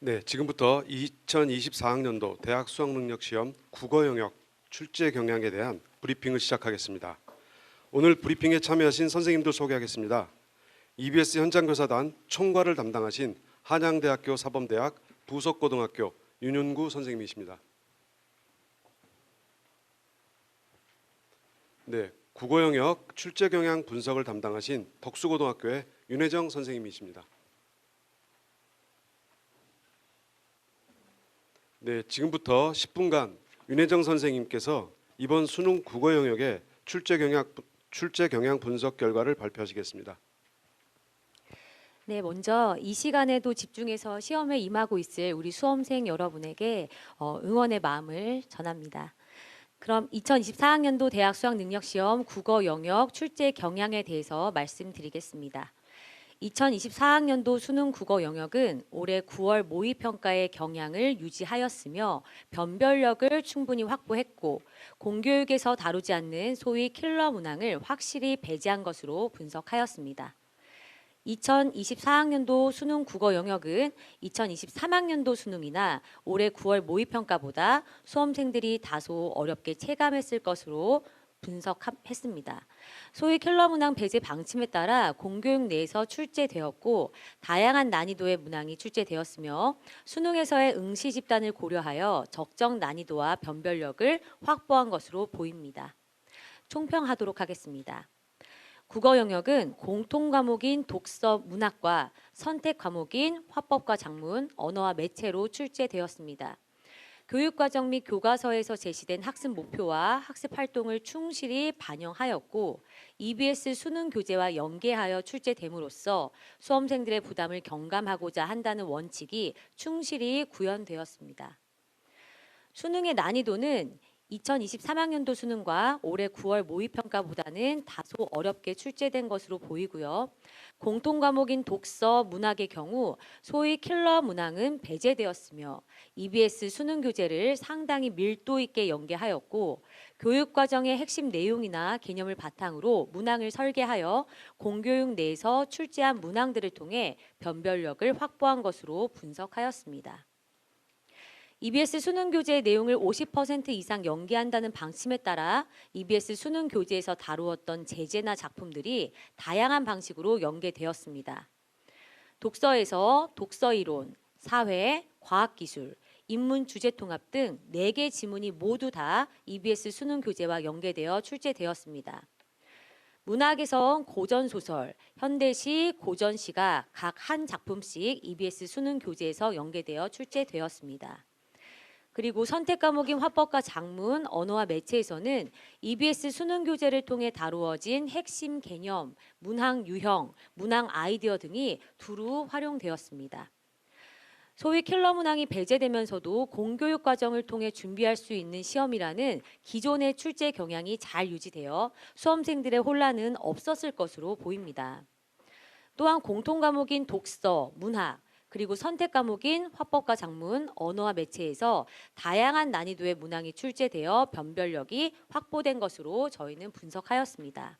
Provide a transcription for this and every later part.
네, 지금부터 2024학년도 대학 수학능력시험 국어 영역 출제 경향에 대한 브리핑을 시작하겠습니다. 오늘 브리핑에 참여하신 선생님들 소개하겠습니다. EBS 현장교사단 총괄을 담당하신 한양대학교 사범대학 부석고등학교 윤윤구 선생님이십니다. 네, 국어 영역 출제 경향 분석을 담당하신 덕수고등학교의 윤혜정 선생님이십니다. 네, 지금부터 10분간 윤혜정 선생님께서 이번 수능 국어 영역의 출제 경향 분석 결과를 발표하시겠습니다. 네, 먼저 이 시간에도 집중해서 시험에 임하고 있을 우리 수험생 여러분에게 응원의 마음을 전합니다. 그럼 2024학년도 대학 수학능력시험 국어 영역 출제 경향에 대해서 말씀드리겠습니다. 2024학년도 수능 국어 영역은 올해 9월 모의평가의 경향을 유지하였으며 변별력을 충분히 확보했고 공교육에서 다루지 않는 소위 킬러 문항을 확실히 배제한 것으로 분석하였습니다. 2024학년도 수능 국어 영역은 2023학년도 수능이나 올해 9월 모의평가보다 수험생들이 다소 어렵게 체감했을 것으로 분석했습니다. 소위 킬러 문항 배제 방침에 따라 공교육 내에서 출제되었고 다양한 난이도의 문항이 출제되었으며 수능에서의 응시 집단을 고려하여 적정 난이도와 변별력을 확보한 것으로 보입니다. 총평하도록 하겠습니다. 국어 영역은 공통 과목인 독서 문학과 선택 과목인 화법과 작문, 언어와 매체로 출제되었습니다. 교육과정 및 교과서에서 제시된 학습 목표와 학습 활동을 충실히 반영하였고 EBS 수능 교재와 연계하여 출제됨으로써 수험생들의 부담을 경감하고자 한다는 원칙이 충실히 구현되었습니다. 수능의 난이도는 2023학년도 수능과 올해 9월 모의평가보다는 다소 어렵게 출제된 것으로 보이고요. 공통 과목인 독서, 문학의 경우 소위 킬러 문항은 배제되었으며 EBS 수능 교재를 상당히 밀도 있게 연계하였고 교육과정의 핵심 내용이나 개념을 바탕으로 문항을 설계하여 공교육 내에서 출제한 문항들을 통해 변별력을 확보한 것으로 분석하였습니다. EBS 수능 교재의 내용을 50% 이상 연계한다는 방침에 따라 EBS 수능 교재에서 다루었던 제재나 작품들이 다양한 방식으로 연계되었습니다. 독서에서 독서이론, 사회, 과학기술, 인문 주제통합 등 4개 지문이 모두 다 EBS 수능 교재와 연계되어 출제되었습니다. 문학에선 고전소설, 현대시, 고전시가 각 한 작품씩 EBS 수능 교재에서 연계되어 출제되었습니다. 그리고 선택 과목인 화법과 작문, 언어와 매체에서는 EBS 수능 교재를 통해 다루어진 핵심 개념, 문항 유형, 문항 아이디어 등이 두루 활용되었습니다. 소위 킬러 문항이 배제되면서도 공교육 과정을 통해 준비할 수 있는 시험이라는 기존의 출제 경향이 잘 유지되어 수험생들의 혼란은 없었을 것으로 보입니다. 또한 공통 과목인 독서, 문학, 그리고 선택 과목인 화법과 작문, 언어와 매체에서 다양한 난이도의 문항이 출제되어 변별력이 확보된 것으로 저희는 분석하였습니다.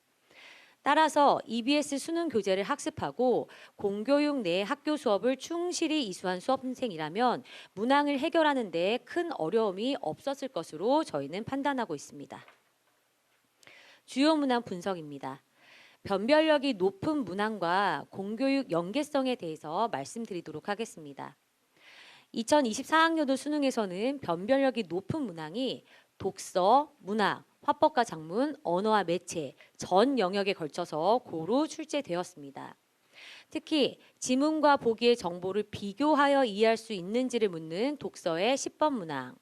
따라서 EBS 수능 교재를 학습하고 공교육 내 학교 수업을 충실히 이수한 수험생이라면 문항을 해결하는 데 큰 어려움이 없었을 것으로 저희는 판단하고 있습니다. 주요 문항 분석입니다. 변별력이 높은 문항과 공교육 연계성에 대해서 말씀드리도록 하겠습니다. 2024학년도 수능에서는 변별력이 높은 문항이 독서, 문학, 화법과 작문, 언어와 매체 전 영역에 걸쳐서 고루 출제되었습니다. 특히 지문과 보기의 정보를 비교하여 이해할 수 있는지를 묻는 독서의 10번 문항,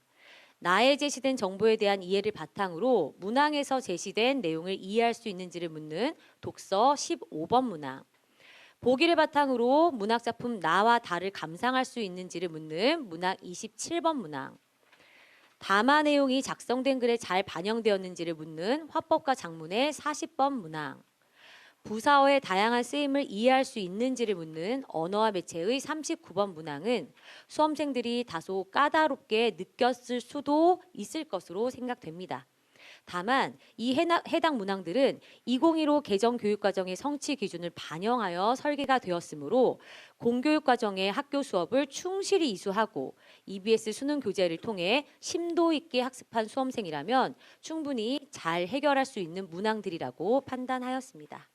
나에 제시된 정보에 대한 이해를 바탕으로 문항에서 제시된 내용을 이해할 수 있는지를 묻는 독서 15번 문항, 보기를 바탕으로 문학작품 나와 다를 감상할 수 있는지를 묻는 문학 27번 문항, 담화 내용이 작성된 글에 잘 반영되었는지를 묻는 화법과 작문의 40번 문항, 부사어의 다양한 쓰임을 이해할 수 있는지를 묻는 언어와 매체의 39번 문항은 수험생들이 다소 까다롭게 느꼈을 수도 있을 것으로 생각됩니다. 다만 이 해당 문항들은 2015 개정 교육과정의 성취 기준을 반영하여 설계가 되었으므로 공교육과정의 학교 수업을 충실히 이수하고 EBS 수능 교재를 통해 심도 있게 학습한 수험생이라면 충분히 잘 해결할 수 있는 문항들이라고 판단하였습니다.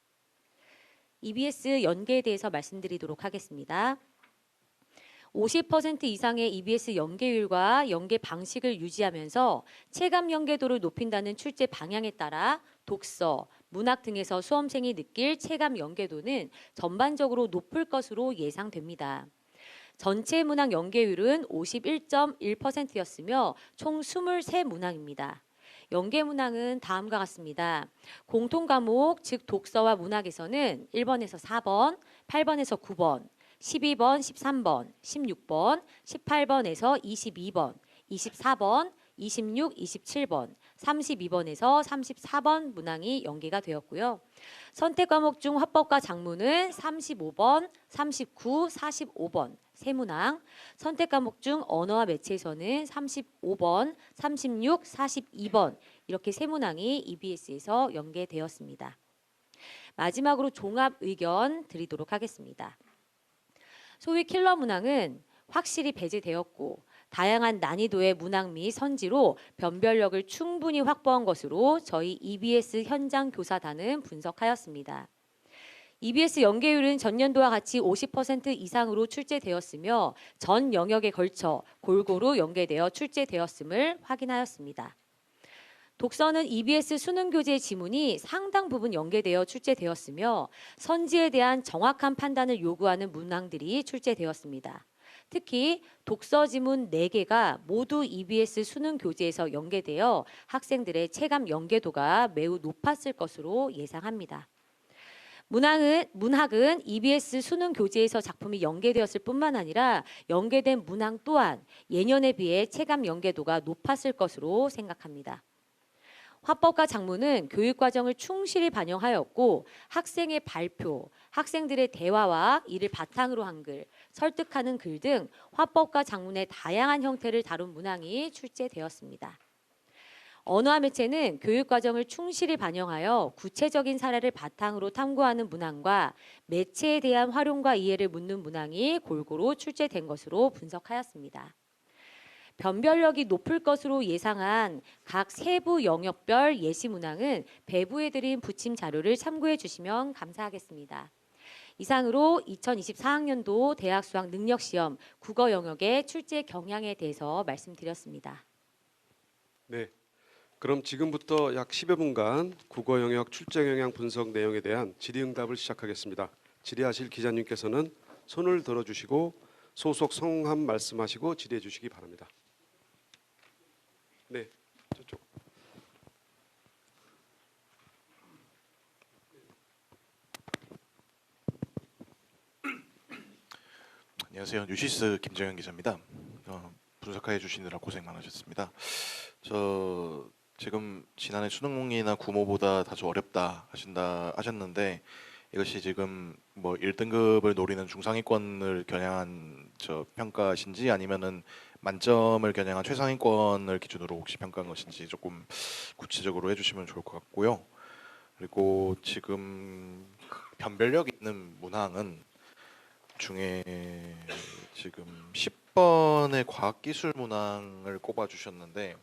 EBS 연계에 대해서 말씀드리도록 하겠습니다. 50% 이상의 EBS 연계율과 연계 방식을 유지하면서 체감 연계도를 높인다는 출제 방향에 따라 독서, 문학 등에서 수험생이 느낄 체감 연계도는 전반적으로 높을 것으로 예상됩니다. 전체 문항 연계율은 51.1%였으며 총 23문항입니다. 연계 문항은 다음과 같습니다. 공통 과목, 즉 독서와 문학에서는 1번에서 4번, 8번에서 9번, 12번, 13번, 16번, 18번에서 22번, 24번, 26, 27번, 32번에서 34번 문항이 연계가 되었고요. 선택 과목 중 화법과 작문은 35번, 39, 45번 세 문항, 선택 과목 중 언어와 매체에서는 35번, 36, 42번 이렇게 세 문항이 EBS에서 연계되었습니다. 마지막으로 종합 의견 드리도록 하겠습니다. 소위 킬러 문항은 확실히 배제되었고 다양한 난이도의 문항 및 선지로 변별력을 충분히 확보한 것으로 저희 EBS 현장 교사단은 분석하였습니다. EBS 연계율은 전년도와 같이 50% 이상으로 출제되었으며 전 영역에 걸쳐 골고루 연계되어 출제되었음을 확인하였습니다. 독서는 EBS 수능 교재 지문이 상당 부분 연계되어 출제되었으며 선지에 대한 정확한 판단을 요구하는 문항들이 출제되었습니다. 특히 독서 지문 4개가 모두 EBS 수능 교재에서 연계되어 학생들의 체감 연계도가 매우 높았을 것으로 예상합니다. 문학은 EBS 수능 교재에서 작품이 연계되었을 뿐만 아니라 연계된 문항 또한 예년에 비해 체감 연계도가 높았을 것으로 생각합니다. 화법과 작문은 교육과정을 충실히 반영하였고 학생의 발표, 학생들의 대화와 이를 바탕으로 한 글, 설득하는 글 등 화법과 작문의 다양한 형태를 다룬 문항이 출제되었습니다. 언어와 매체는 교육과정을 충실히 반영하여 구체적인 사례를 바탕으로 탐구하는 문항과 매체에 대한 활용과 이해를 묻는 문항이 골고루 출제된 것으로 분석하였습니다. 변별력이 높을 것으로 예상한 각 세부 영역별 예시 문항은 배부해드린 부침 자료를 참고해 주시면 감사하겠습니다. 이상으로 2024학년도 대학 수학 능력시험 국어 영역의 출제 경향에 대해서 말씀드렸습니다. 네. 그럼 지금부터 약 10여 분간 국어 영역 출제 경향 분석 내용에 대한 질의응답을 시작하겠습니다. 질의하실 기자님께서는 손을 들어주시고 소속 성함 말씀하시고 질의해 주시기 바랍니다. 네, 저쪽. 안녕하세요. 뉴시스 김정현 기자입니다. 분석해 주시느라 고생 많으셨습니다. 저 지금 지난해 수능몽이나 구모보다 다소 어렵다 하셨는데 이것이 지금 뭐 1등급을 노리는 중상위권을 겨냥한 평가신지 아니면은 만점을 겨냥한 최상위권을 기준으로 혹시 평가한 것인지 조금 구체적으로 해주시면 좋을 것 같고요. 그리고 지금 변별력 있는 문항은 중에 지금 10번의 과학기술 문항을 꼽아주셨는데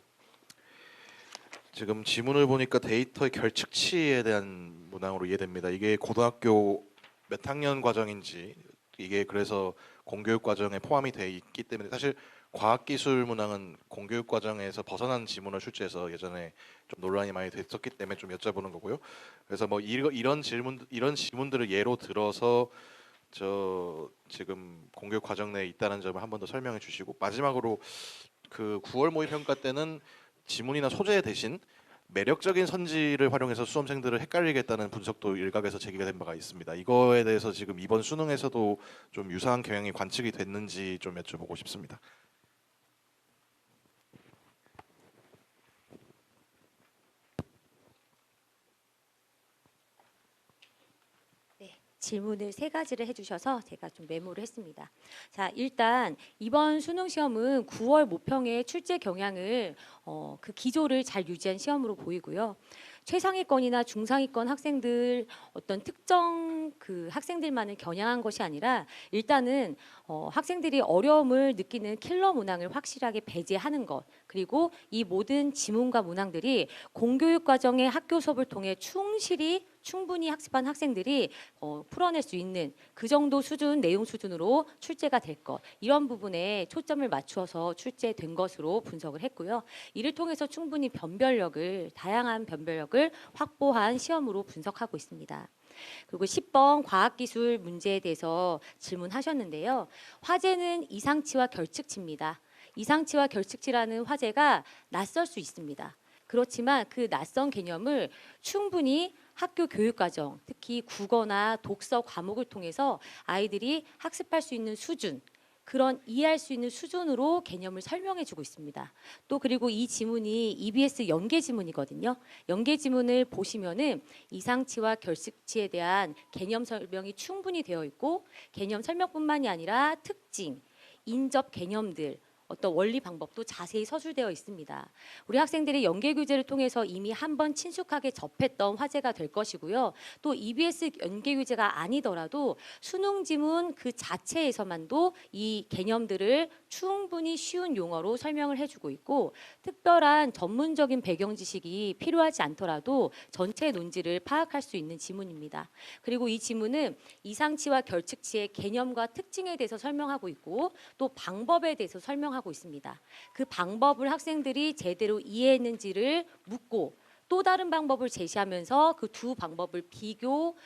지금 지문을 보니까 데이터의 결측치에 대한 문항으로 이해됩니다. 이게 고등학교 몇 학년 과정인지 이게 그래서 공교육 과정에 포함이 돼 있기 때문에 사실 과학기술 문항은 공교육 과정에서 벗어난 지문을 출제해서 예전에 좀 논란이 많이 됐었기 때문에 좀 여쭤보는 거고요. 그래서 뭐 이런 지문들을 예로 들어서 지금 공교육 과정 내에 있다는 점을 한 번 더 설명해 주시고 마지막으로 그 9월 모의 평가 때는 지문이나 소재 대신 매력적인 선지를 활용해서 수험생들을 헷갈리게 했다는 분석도 일각에서 제기가 된 바가 있습니다. 이거에 대해서 지금 이번 수능에서도 좀 유사한 경향이 관측이 됐는지 좀 여쭤보고 싶습니다. 질문을 세 가지를 해주셔서 제가 좀 메모를 했습니다. 자, 일단 이번 수능 시험은 9월 모평의 출제 경향을 그 기조를 잘 유지한 시험으로 보이고요. 최상위권이나 중상위권 학생들 어떤 특정 그 학생들만을 겨냥한 것이 아니라 일단은 학생들이 어려움을 느끼는 킬러 문항을 확실하게 배제하는 것, 그리고 이 모든 지문과 문항들이 공교육 과정의 학교 수업을 통해 충분히 학습한 학생들이 풀어낼 수 있는 그 정도 수준, 내용 수준으로 출제가 될 것, 이런 부분에 초점을 맞추어서 출제된 것으로 분석을 했고요. 이를 통해서 충분히 다양한 변별력을 확보한 시험으로 분석하고 있습니다. 그리고 10번 과학기술 문제에 대해서 질문하셨는데요. 화제는 이상치와 결측치입니다. 이상치와 결측치라는 화제가 낯설 수 있습니다. 그렇지만 그 낯선 개념을 충분히 학교 교육과정, 특히 국어나 독서 과목을 통해서 아이들이 학습할 수 있는 수준, 그런 이해할 수 있는 수준으로 개념을 설명해주고 있습니다. 또 그리고 이 지문이 EBS 연계 지문이거든요. 연계 지문을 보시면은 이상치와 결측치에 대한 개념 설명이 충분히 되어 있고, 개념 설명뿐만이 아니라 특징, 인접 개념들, 어떤 원리 방법도 자세히 서술되어 있습니다. 우리 학생들이 연계 교재를 통해서 이미 한번 친숙하게 접했던 화제가 될 것이고요. 또 EBS 연계 교재가 아니더라도 수능 지문 그 자체에서만도 이 개념들을 충분히 쉬운 용어로 설명을 해주고 있고, 특별한 전문적인 배경 지식이 필요하지 않더라도 전체 논지를 파악할 수 있는 지문입니다. 그리고 이 지문은 이상치와 결측치의 개념과 특징에 대해서 설명하고 있고, 또 방법에 대해서 설명하고 있습니다. 그 방법을 학생들이 제대로 이해했는지를 묻고, 또 다른 방법을 제시하면서 그 두 방법을 비교,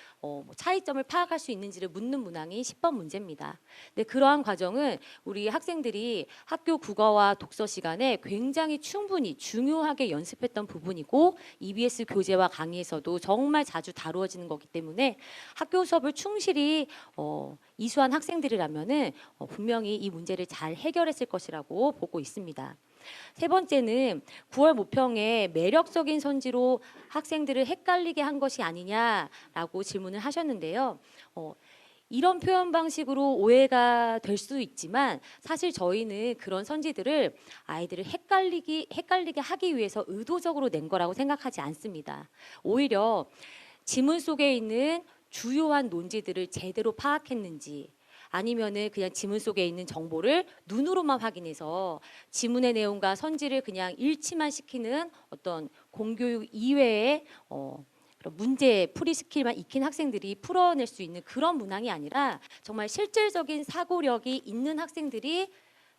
차이점을 파악할 수 있는지를 묻는 문항이 10번 문제입니다. 근데 그러한 과정은 우리 학생들이 학교 국어와 독서 시간에 굉장히 충분히 중요하게 연습했던 부분이고, EBS 교재와 강의에서도 정말 자주 다루어지는 거기 때문에 학교 수업을 충실히 이수한 학생들이라면은 분명히 이 문제를 잘 해결했을 것이라고 보고 있습니다. 세 번째는 9월 모평에 매력적인 선지로 학생들을 헷갈리게 한 것이 아니냐라고 질문을 하셨는데요. 이런 표현 방식으로 오해가 될 수 있지만 사실 저희는 그런 선지들을 아이들을 헷갈리게 하기 위해서 의도적으로 낸 거라고 생각하지 않습니다. 오히려 지문 속에 있는 주요한 논지들을 제대로 파악했는지, 아니면은 그냥 지문 속에 있는 정보를 눈으로만 확인해서 지문의 내용과 선지를 그냥 일치만 시키는 어떤 공교육 이외의 그런 문제 풀이 스킬만 익힌 학생들이 풀어낼 수 있는 그런 문항이 아니라 정말 실질적인 사고력이 있는 학생들이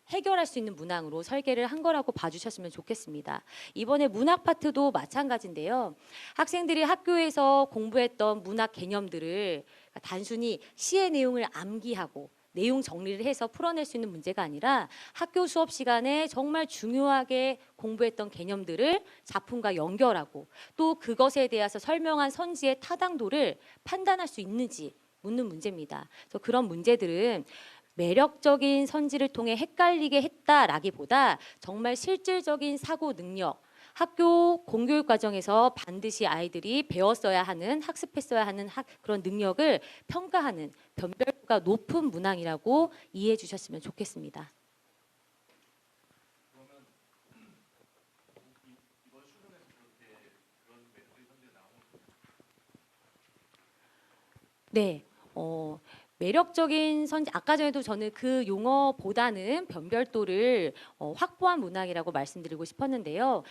해결할 수 있는 문항으로 설계를 한 거라고 봐주셨으면 좋겠습니다. 이번에 문학 파트도 마찬가지인데요. 학생들이 학교에서 공부했던 문학 개념들을 단순히 시의 내용을 암기하고 내용 정리를 해서 풀어낼 수 있는 문제가 아니라 학교 수업 시간에 정말 중요하게 공부했던 개념들을 작품과 연결하고, 또 그것에 대해서 설명한 선지의 타당도를 판단할 수 있는지 묻는 문제입니다. 그래서 그런 문제들은 매력적인 선지를 통해 헷갈리게 했다라기보다 정말 실질적인 사고 능력, 학교 공교육 과정에서 반드시 아이들이 배웠어야 하는, 학습했어야 하는 그런 능력을 평가하는 변별도가 높은 문항이라고 이해해 주셨으면 좋겠습니다. 네, 매력적인 선지, 아까 전에도 저는 그 용어보다는 변별도를 확보한 문항이라고 말씀드리고 싶었는데요.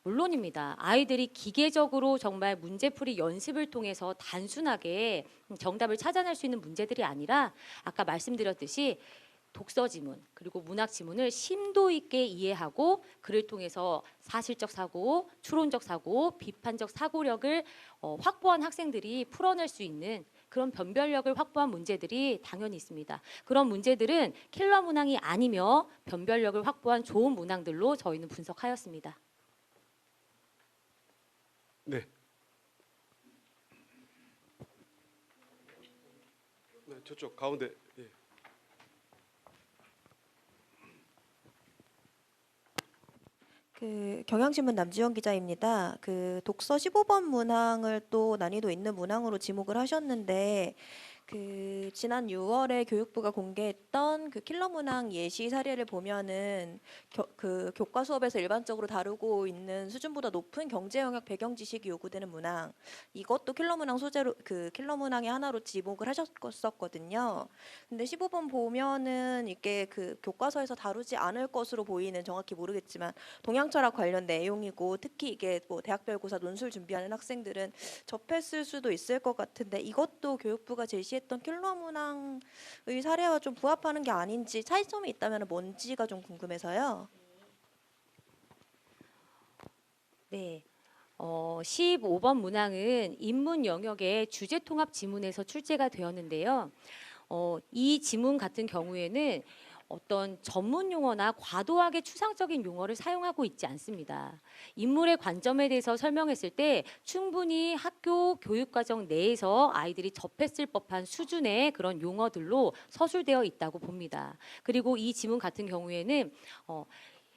물론입니다. 아이들이 기계적으로 정말 문제풀이 연습을 통해서 단순하게 정답을 찾아낼 수 있는 문제들이 아니라 아까 말씀드렸듯이 독서 지문 그리고 문학 지문을 심도 있게 이해하고 그를 통해서 사실적 사고, 추론적 사고, 비판적 사고력을 확보한 학생들이 풀어낼 수 있는 그런 변별력을 확보한 문제들이 당연히 있습니다. 그런 문제들은 킬러 문항이 아니며 변별력을 확보한 좋은 문항들로 저희는 분석하였습니다. 네. 네, 저쪽 가운데. 예. 경향신문 남지원 기자입니다. 독서 15번 문항을 또 난이도 있는 문항으로 지목을 하셨는데 지난 6월에 교육부가 공개했던 그 킬러 문항 예시 사례를 보면은 교과 수업에서 일반적으로 다루고 있는 수준보다 높은 경제 영역 배경 지식이 요구되는 문항, 이것도 킬러 문항 소재로 킬러 문항의 하나로 지목을 하셨었거든요. 근데 15번 보면은 이게 교과서에서 다루지 않을 것으로 보이는, 정확히 모르겠지만 동양철학 관련 내용이고, 특히 이게 뭐 대학별고사 논술 준비하는 학생들은 접했을 수도 있을 것 같은데, 이것도 교육부가 제시했던 킬러 문항의 사례와 좀 부합하는 게 아닌지, 차이점이 있다면 뭔지가 좀 궁금해서요. 네. 15번 문항은 인문 영역의 주제 통합 지문에서 출제가 되었는데요. 이 지문 같은 경우에는 어떤 전문 용어나 과도하게 추상적인 용어를 사용하고 있지 않습니다. 인물의 관점에 대해서 설명했을 때 충분히 학교 교육과정 내에서 아이들이 접했을 법한 수준의 그런 용어들로 서술되어 있다고 봅니다. 그리고 이 지문 같은 경우에는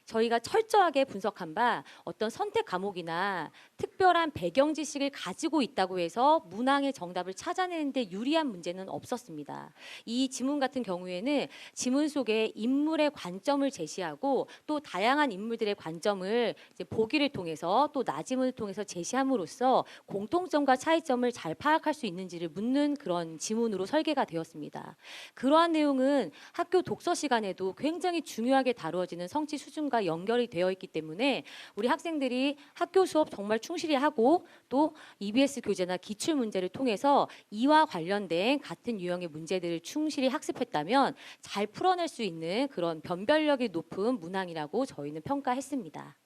저희가 철저하게 분석한 바 어떤 선택 과목이나 특별한 배경 지식을 가지고 있다고 해서 문항의 정답을 찾아내는데 유리한 문제는 없었습니다. 이 지문 같은 경우에는 지문 속에 인물의 관점을 제시하고 또 다양한 인물들의 관점을 이제 보기를 통해서 또 나지문을 통해서 제시함으로써 공통점과 차이점을 잘 파악할 수 있는지를 묻는 그런 지문으로 설계가 되었습니다. 그러한 내용은 학교 독서 시간에도 굉장히 중요하게 다루어지는 성취 수준과 연결이 되어 있기 때문에 우리 학생들이 학교 수업 정말 충실히 하고 또 EBS 교재나 기출 문제를 통해서 이와 관련된 같은 유형의 문제들을 충실히 학습했다면 잘 풀어낼 수 있는 그런 변별력이 높은 문항이라고 저희는 평가했습니다.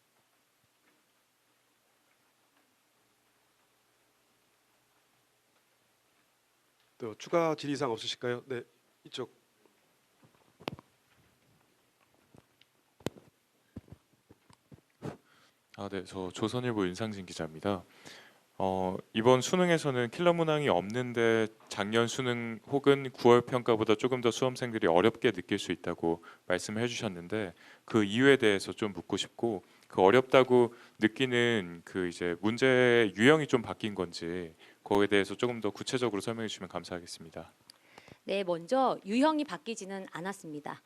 또 추가 질의사항 없으실까요? 네, 이쪽. 네, 저 조선일보 윤상진 기자입니다. 이번 수능에서는 킬러 문항이 없는데 작년 수능 혹은 9월 평가보다 조금 더 수험생들이 어렵게 느낄 수 있다고 말씀을 해주셨는데 그 이유에 대해서 좀 묻고 싶고, 그 어렵다고 느끼는 그 이제 문제 유형이 좀 바뀐 건지 그거에 대해서 조금 더 구체적으로 설명해 주시면 감사하겠습니다. 네, 먼저 유형이 바뀌지는 않았습니다.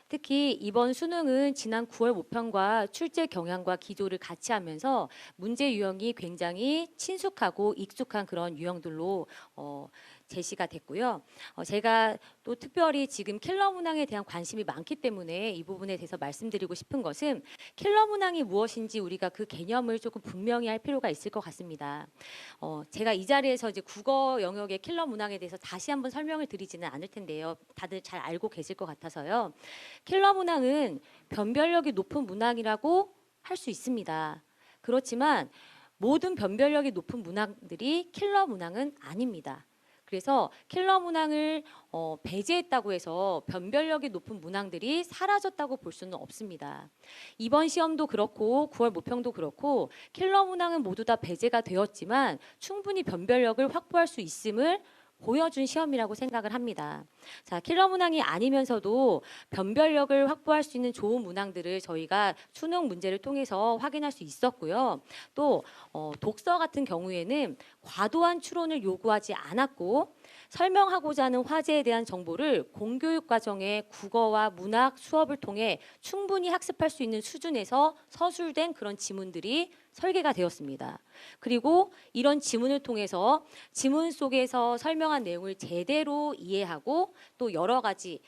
특히 이번 수능은 지난 9월 모평과 출제 경향과 기조를 같이 하면서 문제 유형이 굉장히 친숙하고 익숙한 그런 유형들로 제시가 됐고요. 제가 또 특별히 지금 킬러 문항에 대한 관심이 많기 때문에 이 부분에 대해서 말씀드리고 싶은 것은, 킬러 문항이 무엇인지 우리가 그 개념을 조금 분명히 할 필요가 있을 것 같습니다. 제가 이 자리에서 이제 국어 영역의 킬러 문항에 대해서 다시 한번 설명을 드리지는 않을 텐데요. 다들 잘 알고 계실 것 같아서요. 킬러 문항은 변별력이 높은 문항이라고 할 수 있습니다. 그렇지만 모든 변별력이 높은 문항들이 킬러 문항은 아닙니다. 그래서 킬러 문항을 배제했다고 해서 변별력이 높은 문항들이 사라졌다고 볼 수는 없습니다. 이번 시험도 그렇고 9월 모평도 그렇고 킬러 문항은 모두 다 배제가 되었지만 충분히 변별력을 확보할 수 있음을 보여준 시험이라고 생각을 합니다. 자, 킬러 문항이 아니면서도 변별력을 확보할 수 있는 좋은 문항들을 저희가 수능 문제를 통해서 확인할 수 있었고요. 또 독서 같은 경우에는 과도한 추론을 요구하지 않았고, 설명하고자 하는 화제에 대한 정보를 공교육 과정의 국어와 문학 수업을 통해 충분히 학습할 수 있는 수준에서 서술된 그런 지문들이 설계가 되었습니다. 그리고 이런 지문을 통해서 지문 속에서 설명한 내용을 제대로 이해하고 또 여러 가지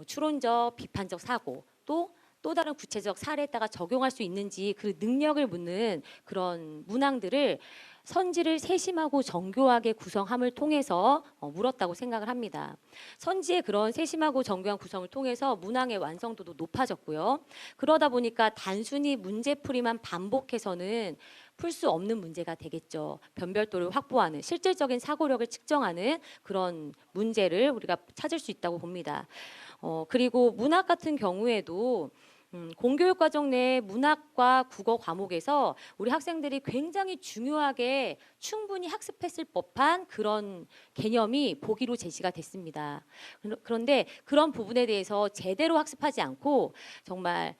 추론적, 비판적 사고, 또 다른 구체적 사례에다가 적용할 수 있는지 그 능력을 묻는 그런 문항들을 선지를 세심하고 정교하게 구성함을 통해서 물었다고 생각을 합니다. 선지의 그런 세심하고 정교한 구성을 통해서 문항의 완성도도 높아졌고요. 그러다 보니까 단순히 문제풀이만 반복해서는 풀 수 없는 문제가 되겠죠. 변별도를 확보하는, 실질적인 사고력을 측정하는 그런 문제를 우리가 찾을 수 있다고 봅니다. 그리고 문학 같은 경우에도 공교육 과정 내 문학과 국어 과목에서 우리 학생들이 굉장히 중요하게 충분히 학습했을 법한 그런 개념이 보기로 제시가 됐습니다. 그런데 그런 부분에 대해서 제대로 학습하지 않고 정말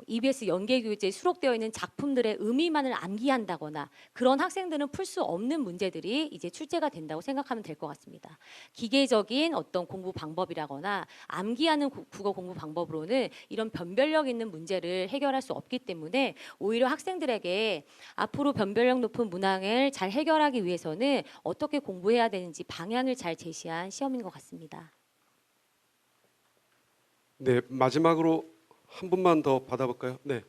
EBS 연계교재에 수록되어 있는 작품들의 의미만을 암기한다거나 그런 학생들은 풀 수 없는 문제들이 이제 출제가 된다고 생각하면 될 것 같습니다. 기계적인 어떤 공부 방법이라거나 암기하는 국어 공부 방법으로는 이런 변별력 있는 문제를 해결할 수 없기 때문에 오히려 학생들에게 앞으로 변별력 높은 문항을 잘 해결하기 위해서는 어떻게 공부해야 되는지 방향을 잘 제시한 시험인 것 같습니다. 네, 마지막으로 한 분만 더 받아볼까요? 네.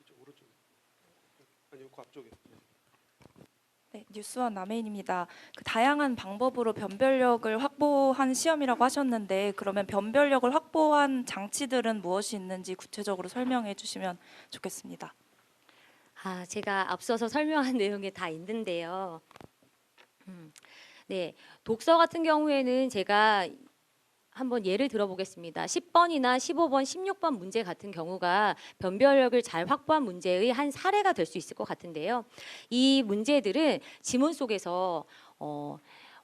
이쪽 오른쪽. 아니요, 그 앞쪽에. 네, 뉴스원 남혜인입니다. 그 다양한 방법으로 변별력을 확보한 시험이라고 하셨는데 그러면 변별력을 확보한 장치들은 무엇이 있는지 구체적으로 설명해 주시면 좋겠습니다. 제가 앞서서 설명한 내용이 다 있는데요. 네, 독서 같은 경우에는 제가 한번 예를 들어보겠습니다. 10번이나 15번, 16번 문제 같은 경우가 변별력을 잘 확보한 문제의 한 사례가 될 수 있을 것 같은데요. 이 문제들은 지문 속에서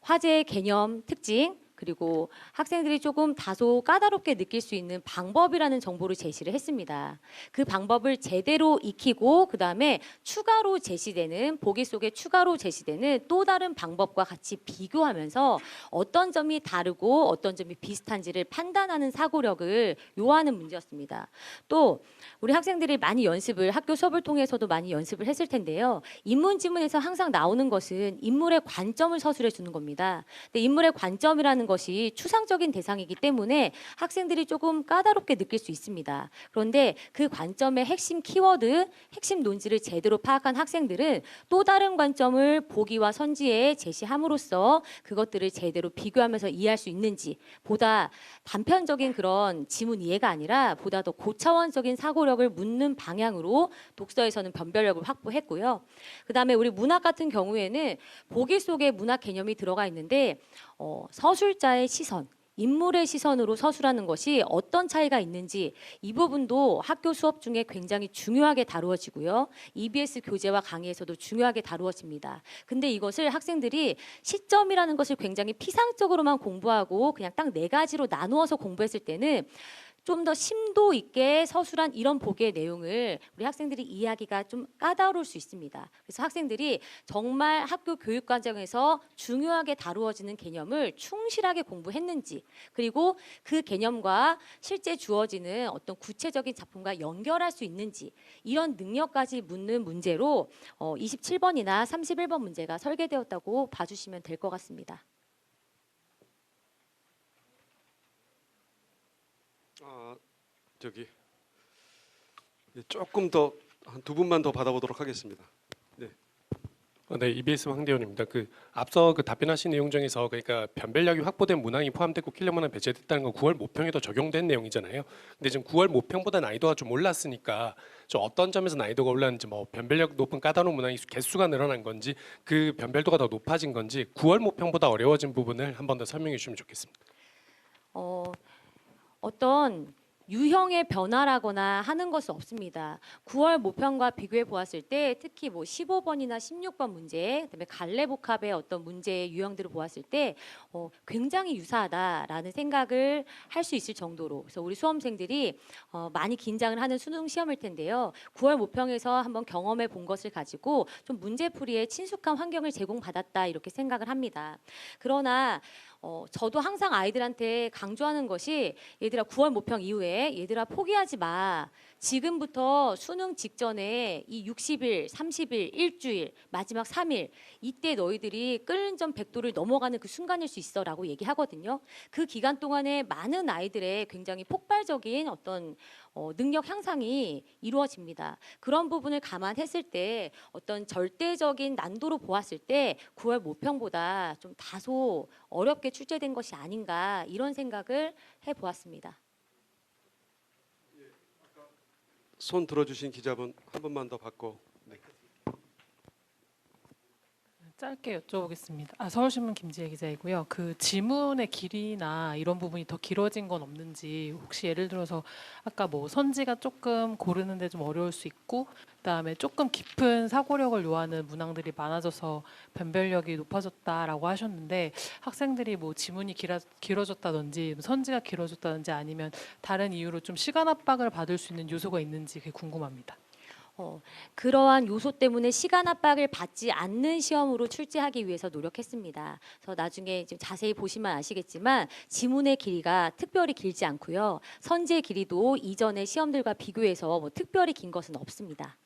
화제의 개념, 특징, 그리고 학생들이 조금 다소 까다롭게 느낄 수 있는 방법이라는 정보를 제시를 했습니다. 그 방법을 제대로 익히고 그 다음에 추가로 제시되는 보기 속에 추가로 제시되는 또 다른 방법과 같이 비교하면서 어떤 점이 다르고 어떤 점이 비슷한지를 판단하는 사고력을 요하는 문제였습니다. 또 우리 학생들이 많이 연습을 학교 수업을 통해서도 많이 연습을 했을 텐데요. 인문 지문에서 항상 나오는 것은 인물의 관점을 서술해 주는 겁니다. 근데 인물의 관점이라는 것이 추상적인 대상이기 때문에 학생들이 조금 까다롭게 느낄 수 있습니다. 그런데 그 관점의 핵심 키워드, 핵심 논지를 제대로 파악한 학생들은 또 다른 관점을 보기와 선지에 제시함으로써 그것들을 제대로 비교하면서 이해할 수 있는지 보다 단편적인 그런 지문 이해가 아니라 보다 더 고차원적인 사고력을 묻는 방향으로 독서에서는 변별력을 확보했고요. 그다음에 우리 문학 같은 경우에는 보기 속에 문학 개념이 들어가 있는데 서술자의 시선, 인물의 시선으로 서술하는 것이 어떤 차이가 있는지 이 부분도 학교 수업 중에 굉장히 중요하게 다루어지고요. EBS 교재와 강의에서도 중요하게 다루어집니다. 근데 이것을 학생들이 시점이라는 것을 굉장히 피상적으로만 공부하고 그냥 딱 4가지로 나누어서 공부했을 때는 좀 더 심도 있게 서술한 이런 보기의 내용을 우리 학생들이 이해하기가 좀 까다로울 수 있습니다. 그래서 학생들이 정말 학교 교육 과정에서 중요하게 다루어지는 개념을 충실하게 공부했는지 그리고 그 개념과 실제 주어지는 어떤 구체적인 작품과 연결할 수 있는지 이런 능력까지 묻는 문제로 27번이나 31번 문제가 설계되었다고 봐주시면 될 것 같습니다. 저기 조금 더 한 2분만 더 받아보도록 하겠습니다. 네, EBS 황대현입니다. 앞서 답변하신 내용 중에서 그러니까 변별력이 확보된 문항이 포함됐고 킬러 문항 배제됐다는 건 9월 모평에도 적용된 내용이잖아요. 근데 지금 9월 모평보다 난이도가 좀 올랐으니까 좀 어떤 점에서 난이도가 올랐는지 뭐 변별력 높은 까다로운 문항이 개수가 늘어난 건지 그 변별도가 더 높아진 건지 9월 모평보다 어려워진 부분을 한 번 더 설명해 주시면 좋겠습니다. 어떤 유형의 변화라거나 하는 것은 없습니다. 9월 모평과 비교해 보았을 때 특히 15번이나 16번 문제, 그다음에 갈래복합의 어떤 문제의 유형들을 보았을 때 굉장히 유사하다라는 생각을 할 수 있을 정도로 그래서 우리 수험생들이 많이 긴장을 하는 수능 시험일 텐데요. 9월 모평에서 한번 경험해 본 것을 가지고 좀 문제풀이에 친숙한 환경을 제공받았다 이렇게 생각을 합니다. 그러나 저도 항상 아이들한테 강조하는 것이 얘들아 9월 모평 이후에 얘들아 포기하지 마. 지금부터 수능 직전에 이 60일, 30일, 일주일, 마지막 3일 이때 너희들이 끓는 점 100도를 넘어가는 그 순간일 수 있어라고 얘기하거든요. 그 기간 동안에 많은 아이들의 굉장히 폭발적인 어떤 능력 향상이 이루어집니다. 그런 부분을 감안했을 때 어떤 절대적인 난도로 보았을 때 9월 모평보다 좀 다소 어렵게 출제된 것이 아닌가 이런 생각을 해보았습니다. 손 들어주신 기자분 한 분만 더 받고. 네. 짧게 여쭤보겠습니다. 서울신문 김지혜 기자이고요. 그 지문의 길이나 이런 부분이 더 길어진 건 없는지 혹시 예를 들어서 아까 뭐 선지가 조금 고르는데 좀 어려울 수 있고 그다음에 조금 깊은 사고력을 요하는 문항들이 많아져서 변별력이 높아졌다라고 하셨는데 학생들이 뭐 지문이 길어졌다든지 선지가 길어졌다든지 아니면 다른 이유로 좀 시간 압박을 받을 수 있는 요소가 있는지 그게 궁금합니다. 그러한 요소 때문에 시간 압박을 받지 않는 시험으로 출제하기 위해서 노력했습니다. 그래서 나중에 좀 자세히 보시면 아시겠지만 지문의 길이가 특별히 길지 않고요. 선지의 길이도 이전의 시험들과 비교해서 뭐 특별히 긴 것은 없습니다.